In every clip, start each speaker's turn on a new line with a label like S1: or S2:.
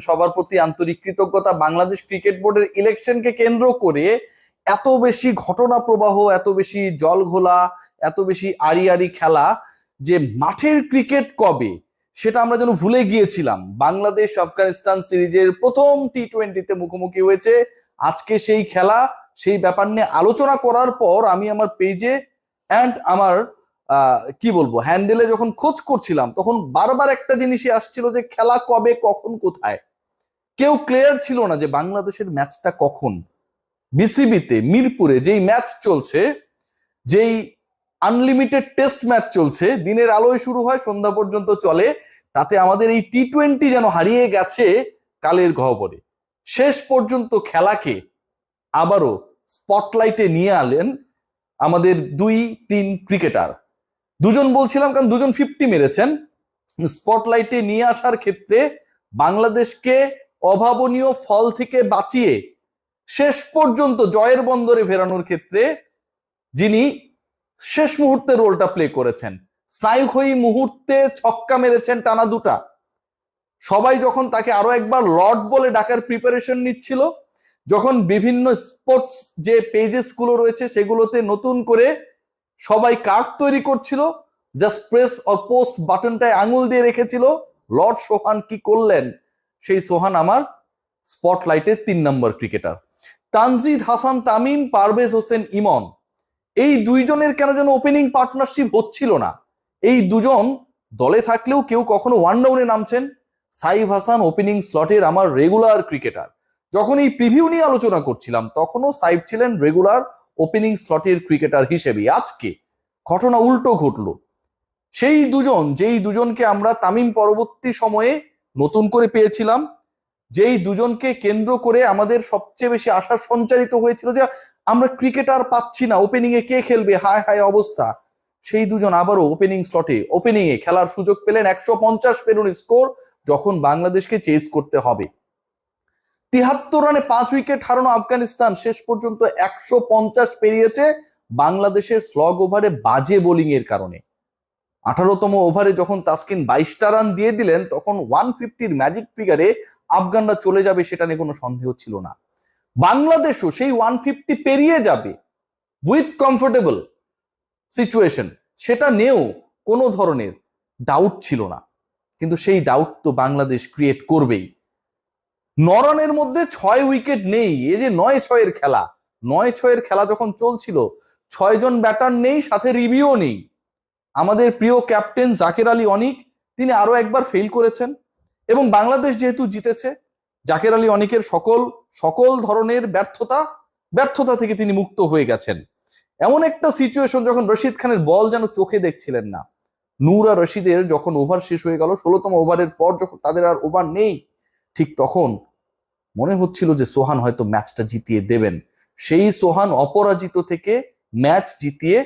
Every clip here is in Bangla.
S1: সবার প্রতি আন্তরিক কৃতজ্ঞতা। বাংলাদেশ ক্রিকেট বোর্ডের ইলেকশনকে কেন্দ্র করে এত বেশি ঘটনা প্রবাহ, এত বেশি জল ঘোলা, এত বেশি আড়ি আড়ি খেলা, যে মাঠের ক্রিকেট কবে সেটা আমরা যেন ভুলে গিয়েছিলাম। বাংলাদেশ আফগানিস্তান সিরিজের প্রথম টি-20-তে মুখোমুখি হয়েছে। আজকে সেই খেলা, সেই ব্যাপার নিয়ে আলোচনা করার পর আমি আমার পেজে অ্যান্ড আমার কি বলবো হ্যান্ডেলে যখন খোঁজ করছিলাম, তখন বারবার একটা জিনিসই আসছিল যে খেলা কবে, কখন, কোথায়। কেউ ক্লিয়ার ছিল না যে বাংলাদেশের ম্যাচটা কখন। বিসিবিতে মিরপুরে যেই ম্যাচ চলছে, যেই আনলিমিটেড টেস্ট ম্যাচ চলছে, দিনের আলোয় শুরু হয়, সন্ধ্যা পর্যন্ত চলে, তাতে আমাদের এই টি-20 যেন হারিয়ে গেছে কালের গহ্বরে। শেষ পর্যন্ত খেলাকে আবারও স্পটলাইটে নিয়ে আনলেন আমাদের 2-3 ক্রিকেটার। দুজন বলছিলাম কারণ দুজন 50 মেরেছেন। স্পটলাইটে নিয়ে আসার ক্ষেত্রে বাংলাদেশকে অভাবনীয় ফল থেকে বাঁচিয়ে শেষ পর্যন্ত জয়ের বন্দরে ফেরানোর ক্ষেত্রে যিনি শেষ মুহূর্তে রোলটা প্লে করেছেন, স্নায়ুক্ষয়ী মুহূর্তে ছক্কা মেরেছেন টানা দুটা। সবাই যখন তাকে আরো একবার লর্ড বলে ডাকার প্রিপারেশন নিচ্ছিল, যখন বিভিন্ন স্পোর্টস যে পেজেস গুলো রয়েছে সেগুলোতে নতুন করে সবাই কার্ড তৈরি করছিল, জাস্ট প্রেস অর পোস্ট বাটনটায় আঙুল দিয়ে রেখেছিল, লর্ড সোহান কি করলেন? সেই সোহান আমার স্পটলাইটের 3 নম্বর ক্রিকেটার। তানজিদ হাসান তামিম, পারভেজ হোসেন ইমন, এই দুইজনের কেন যেন ওপেনিং পার্টনারশিপ হচ্ছিল না। এই দুজন দলে থাকলেও কেউ কখনো ওয়ান ডাউনে নামছেন। সাইফ হাসান ওপেনিং স্লটের আমার রেগুলার ক্রিকেটার। যখন এই প্রিভিউ নিয়ে আলোচনা করছিলাম তখনও সাইফ ছিলেন রেগুলার ওপেনিং স্লটের ক্রিকেটার হিসেবে। আজকে ঘটনা উল্টো ঘটলো। সেই দুজন, যেই দুজনকে আমরা তামিম পরবর্তী সময়ে নতুন করে পেয়েছিলাম, যেই দুজনকে কেন্দ্র করে আমাদের সবচেয়ে বেশি আশা সঞ্চারিত হয়েছিল যে আমরা ক্রিকেটার পাচ্ছি না, ওপেনিং এ কে খেলবে, হায় হায় অবস্থা, সেই দুজন আবারও ওপেনিং স্লটে ওপেনিং এ খেলার সুযোগ পেলেন। 150 পেরোনো স্কোর যখন বাংলাদেশকে চেস করতে হবে। 73 রানে 5 উইকেট হারানো আফগানিস্তান শেষ পর্যন্ত 150 পেরিয়েছে বাংলাদেশের স্লগ ওভারে বাজে বোলিং এর কারণে। 18তম ওভারে যখন তাসকিন 22টা রান দিয়ে দিলেন, তখন 150-র ম্যাজিক ফিগারে আফগানরা চলে যাবে সেটা নিয়ে কোনো সন্দেহ ছিল না। বাংলাদেশও সেই 150 পেরিয়ে যাবে উইথ কমফোর্টেবল সিচুয়েশন, সেটা নিয়েও কোনো ধরনের ডাউট ছিল না। কিন্তু সেই ডাউট তো বাংলাদেশ ক্রিয়েট করবেই। 9 রানের মধ্যে 6 উইকেট নেই। এই যে 9-6-এর খেলা, 9-6-এর খেলা যখন চলছিল, 6 জন ব্যাটার নেই, সাথে রিভিউ নেই। আমাদের প্রিয় ক্যাপ্টেন জাকের আলী অনিক, তিনি আরো একবার ফেল করেছেন। এবং বাংলাদেশ যেহেতু জিতেছে, জাকের আলী অনিকের সকল ধরনের ব্যর্থতা থেকে তিনি মুক্ত হয়ে গেছেন। এমন একটা সিচুয়েশন যখন রশিদ খানের বল যেন চোখে দেখছিলেন না। নূর আর রশিদের যখন ওভার শেষ হয়ে গেল, 16তম ওভারের পর যখন তাদের আর ওভার নেই, ঠিক তখন মনে হচ্ছিল যে সোহান হয়তো ম্যাচটা জিতিয়ে দেবেন। সেই সোহান অপরাজিত থেকে ম্যাচ জিতিয়ে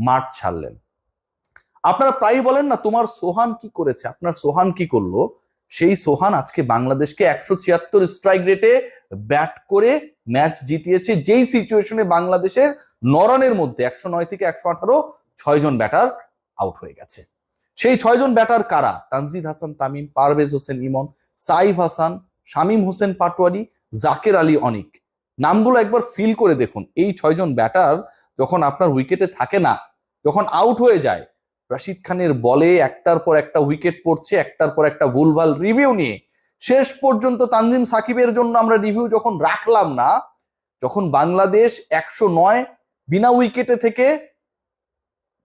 S1: মাঠ ছাড়লেন। আপনারা প্রায়ই বলেন না, তোমার সোহান কি করেছে, আপনার সোহান কি করলো? সেই সোহান আজকে বাংলাদেশকে 176 স্ট্রাইক রেটে ব্যাট করে ম্যাচ জিতিয়েছে। যেই সিচুয়েশনে বাংলাদেশের 9 রানের মধ্যে 109 থেকে 118 6 জন ব্যাটার আউট হয়ে গেছে। সেই 6 জন ব্যাটার কারা? তানজিদ হাসান তামিম, পারভেজ হোসেন ইমন, সাইফ হাসান, শামীম হোসেন পাটোয়ারি, জাকের আলী অনিক। নামগুলো একবার ফিল করে দেখুন। এই 6 জন ব্যাটার যখন আপনার উইকেটে থাকে না, যখন আউট হয়ে যায়, রশিদ খানের বলে একটার পর একটা উইকেট পড়ছে, একটার পর একটা ভুলভাল রিভিউ নিয়ে শেষ পর্যন্ত তানজিম সাকিবের জন্য আমরা রিভিউ যখন রাখলাম না, যখন বাংলাদেশ 109 বিনা উইকেটে থেকে,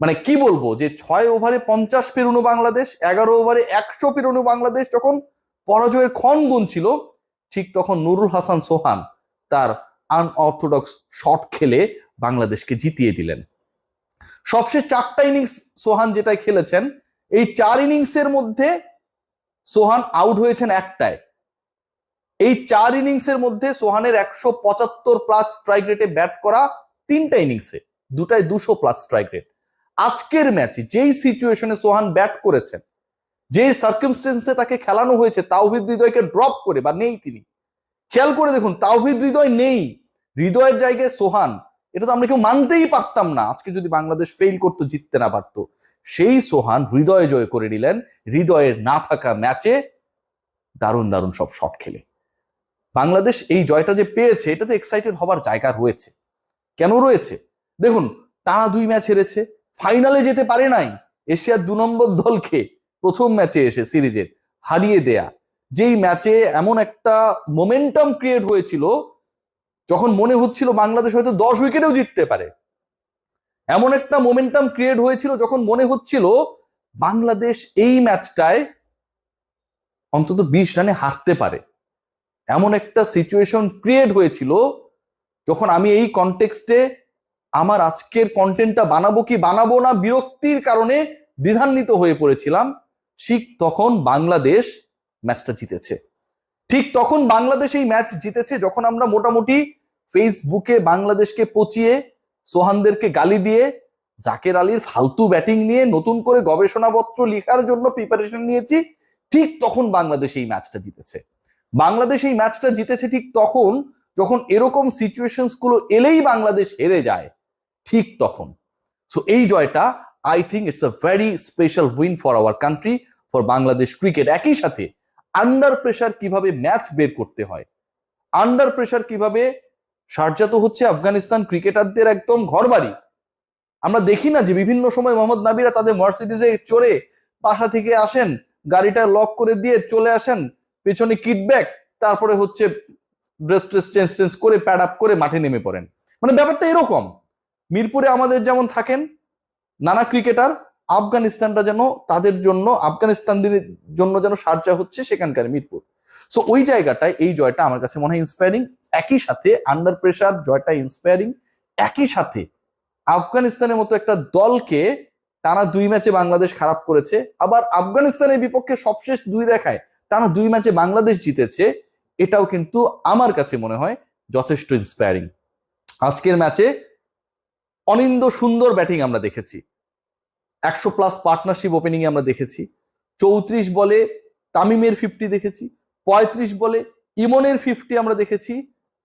S1: মানে কি বলবো, যে 6 ওভারে 50 পেরোনো বাংলাদেশ, 11 ওভারে 100 পেরোনো বাংলাদেশ যখন পরাজয়ের ক্ষণ গুনছিল, ঠিক তখন নুরুল হাসান সোহান তার আনঅর্থোডক্স শট খেলে বাংলাদেশকে জিতিয়ে দিলেন। সবশেষ 4টা ইনিংস সোহান যেটাই খেলেছেন, এই 4 ইনিংসের মধ্যে সোহান আউট হয়েছেন একটায়। এই 4 ইনিংসের মধ্যে সোহানের 175+ স্ট্রাইক রেটে ব্যাট করা 3টা ইনিংসে, 2টায় 200+ স্ট্রাইক রেট। আজকের ম্যাচে যেই সিচুয়েশনে সোহান ব্যাট করেছেন, যে সার্কামস্টেন্সে তাকে খেলানো হয়েছে, তাওহিদ হৃদয়কে ড্রপ করে বা নেই তিনি, খেয়াল করে দেখুন, তাওহিদ হৃদয় নেই, হৃদয়ের জায়গায় সোহান। এটা তো আমরা কেউ মানতেই পারতাম না আজকে যদি বাংলাদেশ ফেল করতো, জিততে না পারতো। সেই সোহান হৃদয় জয় করে নিলেন। হৃদয়ের না থাকা ম্যাচে দারুণ দারুণ সব শট খেলে। বাংলাদেশ এই জয়টা যে পেয়েছে এটাতে এক্সাইটেড হবার জায়গা রয়েছে। কেন রয়েছে? দেখুন, টানা 2 ম্যাচ হেরেছে, ফাইনালে যেতে পারে নাই, এশিয়ার 2 নম্বর দলকে প্রথম ম্যাচে এসে সিরিজের হারিয়ে দেয়া, যেই ম্যাচে এমন একটা মোমেন্টাম ক্রিয়েট হয়েছিল যখন মনে হচ্ছিল বাংলাদেশ হয়তো 10 উইকেটেও জিততে পারে, এমন একটা মোমেন্টাম ক্রিয়েট হয়েছিল যখন মনে হচ্ছিল বাংলাদেশ এই ম্যাচটায় অন্তত 20 রানে হারতে পারে, এমন একটা সিচুয়েশন ক্রিয়েট হয়েছিল। যখন আমি এই কনটেক্সটে আমার আজকের কন্টেন্টটা বানাবো কি বানাবো না বিরক্তির কারণে দ্বিধান্বিত হয়ে পড়েছিলাম, ঠিক তখন বাংলাদেশ ম্যাচটা জিতেছে। ঠিক তখন বাংলাদেশ এই ম্যাচ জিতেছে যখন আমরা মোটামুটি ফেসবুকে বাংলাদেশকে পচিয়ে, সোহানদেরকে গালি দিয়ে, জাকের আলীর ফালতু ব্যাটিং নিয়ে নতুন করে গবেষণাপত্র লেখার জন্য প্রিপারেশন নিয়েছি। ঠিক তখন বাংলাদেশ এই ম্যাচটা জিতেছে। বাংলাদেশ এই ম্যাচটা জিতেছে ঠিক তখন যখন এরকম সিচুয়েশনস গুলো এলেই বাংলাদেশ হেরে যায়, ঠিক তখন। সো এই জয়টা I think it's a very special win for our country, for Bangladesh cricket. একই সাথে আন্ডার প্রেসার কিভাবে ম্যাচ বের করতে হয়, আন্ডার প্রেসার কিভাবে, শারজা তো হচ্ছে আফগানিস্তান ক্রিকেটারদের একদম ঘরবাড়ি। আমরা দেখি না যে বিভিন্ন সময় মোহাম্মদ নাবিরা তাদের মার্সিডিজে চড়ে বাসা থেকে আসেন, গাড়িটা লক করে দিয়ে চলে আসেন, পেছনে কিটব্যাক, তারপরে হচ্ছে ড্রেস ট্রেস চেঞ্জ করে প্যাড আপ করে মাঠে নেমে পড়েন। মানে ব্যাপারটা এরকম। মিরপুরে আমাদের যেমন থাকেন নানা ক্রিকেটার, আফগানিস্তানটা যেন তাদের জন্য, আফগানিস্তানদের জন্য যেন শারজা হচ্ছে সেখানকার মিরপুর। সো ওই জায়গাটায় এই জয়টা আমার কাছে মনে হয় ইন্সপায়ারিং। একই সাথে আন্ডার প্রেসার জয়টা ইন্সপায়ারিং। একই সাথে আফগানিস্তানের মতো একটা দলকে টানা 2 ম্যাচে বাংলাদেশ খারাপ করেছে, আবার আফগানিস্তানের বিপক্ষে সবশেষ 2 দেখায় টানা 2 ম্যাচে বাংলাদেশ জিতেছে, এটাও কিন্তু আমার কাছে মনে হয় যথেষ্ট ইন্সপায়ারিং। আজকের ম্যাচে অনিন্দ সুন্দর ব্যাটিং আমরা দেখেছি, 100+ পার্টনারশিপ ওপেনিং আমরা দেখেছি, 34 বলে তামিমের 50 দেখেছি, 35 বলে ইমনের 50 আমরা দেখেছি,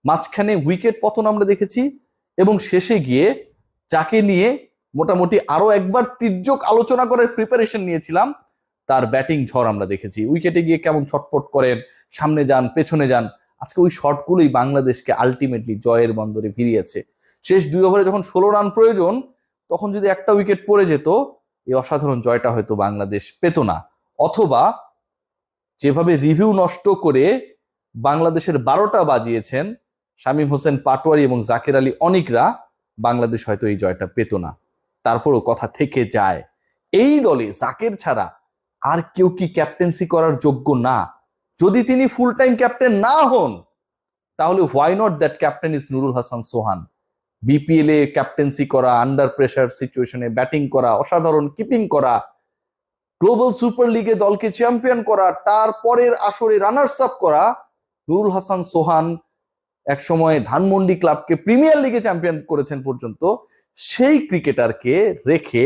S1: মাঝখানে উইকেট পতন আমরা দেখেছি, এবং শেষে গিয়ে যাকে নিয়ে মোটামুটি আরো একবার তির্যক আলোচনা করার প্রিপারেশন নিয়েছিলাম, তার ব্যাটিং ঝড় আমরা দেখেছি। উইকেটে গিয়ে কেমন ছটফট করেন, সামনে যান পেছনে যান, আজকে ওই শটগুলোই বাংলাদেশকে আলটিমেটলি জয়ের বন্দরে ভিড়িয়েছে। শেষ 2 ওভারে যখন 16 রান প্রয়োজন, তখন যদি একটা উইকেট পড়ে যেত, এই অসাধারণ জয়টা হয়তো বাংলাদেশ পেত না। অথবা যেভাবে রিভিউ নষ্ট করে বাংলাদেশের 12টা বাজিয়েছেন শামীম হোসেন পাটোয়ারি এবং জাকের আলী অনিকরা, বাংলাদেশ হয়তো এই জয়টা পেত না। তারপরও কথা থেকে যায়, এই দলে জাকের ছাড়া আর কেউ কি ক্যাপ্টেন্সি করার যোগ্য না? যদি তিনি ফুল টাইম ক্যাপ্টেন না হন, তাহলে why not that captain is Nurul Hasan Sohan. BPL A captaincy করা, আন্ডার প্রেসার সিচুয়েশনে ব্যাটিং করা, অসাধারণ কিপিং করা, গ্লোবাল সুপার লিগে দলকে চ্যাম্পিয়ন করা, তারপরের আসরে রানার্স আপ করা, নুরুল হাসান সোহান একসময় ধানমন্ডি ক্লাবকে প্রিমিয়ার লিগে চ্যাম্পিয়ন করেছেন পর্যন্ত, সেই ক্রিকেটারকে রেখে,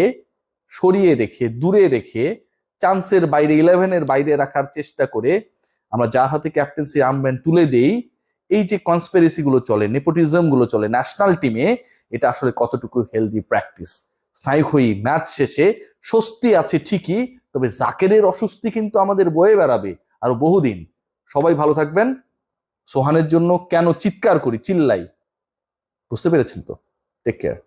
S1: সরিয়ে রেখে, দূরে রেখে, চান্সের বাইরে, 11-এর বাইরে রাখার চেষ্টা করে আমরা যার হাতে ক্যাপ্টেন্সি আর্মব্যান্ড তুলে দেই, এই যে কনস্পিরেসি গুলো চলে, নেপোটিজম গুলো চলে ন্যাশনাল টিমে, এটা আসলে কতটুকু হেলদি প্র্যাকটিস? স্নায়ুক্ষয়ী ম্যাচ শেষে স্বস্তি আছে ঠিকই, তবে জাকেরের অস্বস্তি কিন্তু আমাদের বয়ে বেড়াবে আরো বহুদিন। সবাই ভালো থাকবেন। সোহানের জন্য কেন চিৎকার করি, চিল্লাই, বুঝতে পেরেছেন তো? Take care.